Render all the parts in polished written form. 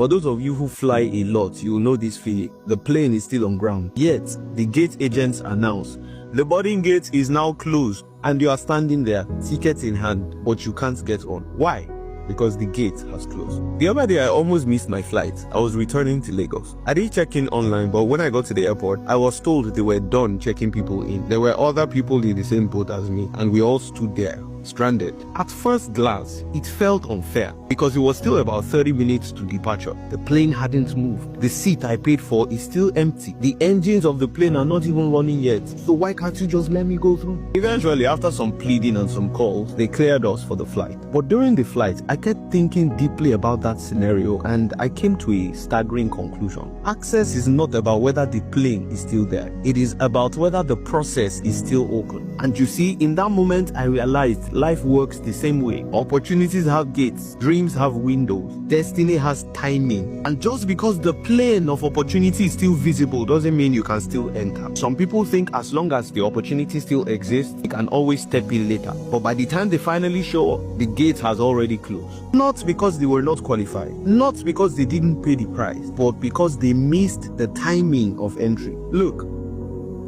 For those of you who fly a lot, you will know this feeling. The plane is still on ground, yet the gate agents announce the boarding gate is now closed, and you are standing there, ticket in hand, but you can't get on. Why? Because the gate has closed. The other day, I almost missed my flight. I was returning to Lagos. I did check in online, but when I got to the airport, I was told they were done checking people in. There were other people in the same boat as me, and we all stood there, stranded. At first glance, it felt unfair because it was still about 30 minutes to departure. The plane hadn't moved. The seat I paid for is still empty. The engines of the plane are not even running yet. So why can't you just let me go through? Eventually, after some pleading and some calls, they cleared us for the flight. But during the flight, I kept thinking deeply about that scenario, and I came to a staggering conclusion. Access is not about whether the plane is still there. It is about whether the process is still open. And you see, in that moment, I realized life works the same way. Opportunities have gates, dreams have windows, destiny has timing. And just because the plane of opportunity is still visible doesn't mean you can still enter. Some people think as long as the opportunity still exists, you can always step in later. But by the time they finally show up, the gate has already closed. Not because they were not qualified, not because they didn't pay the price, but because they missed the timing of entry. Look,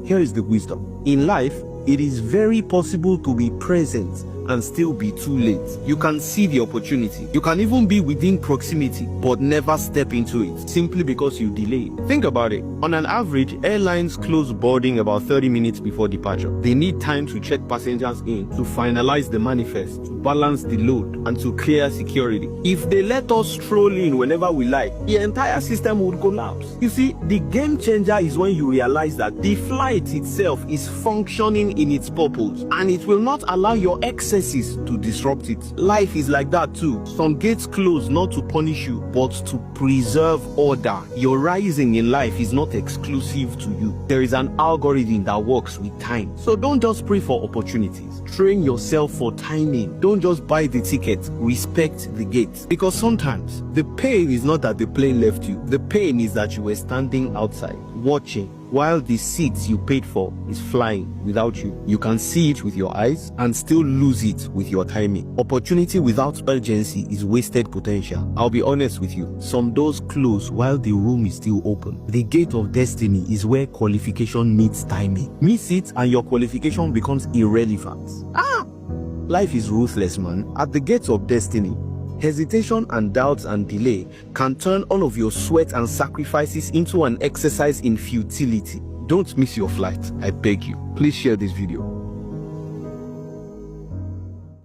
here is the wisdom. In life, it is very possible to be present and still be too late. You can see the opportunity. You can even be within proximity, but never step into it simply because you delayed. Think about it. On an average, airlines close boarding about 30 minutes before departure. They need time to check passengers in, to finalize the manifest, to balance the load, and to clear security. If they let us stroll in whenever we like, the entire system would collapse. You see, the game changer is when you realize that the flight itself is functioning in its purpose, and it will not allow your excesses to disrupt it. Life is like that too. Some gates close not to punish you, but to preserve order. Your rising in life is not exclusive to you. There is an algorithm that works with time. So don't just pray for opportunities. Train yourself for timing. Don't just buy the ticket. Respect the gate. Because sometimes the pain is not that the plane left you. The pain is that you were standing outside, watching, while the seat you paid for is flying without you. You can see it with your eyes and still lose it with your timing. Opportunity without urgency is wasted potential. I'll be honest with you. Some doors close while the room is still open. The gate of destiny is where qualification meets timing. Miss it and your qualification becomes irrelevant. Life is ruthless, man. At the gates of destiny, hesitation and doubts and delay can turn all of your sweat and sacrifices into an exercise in futility. Don't miss your flight, I beg you. Please share this video.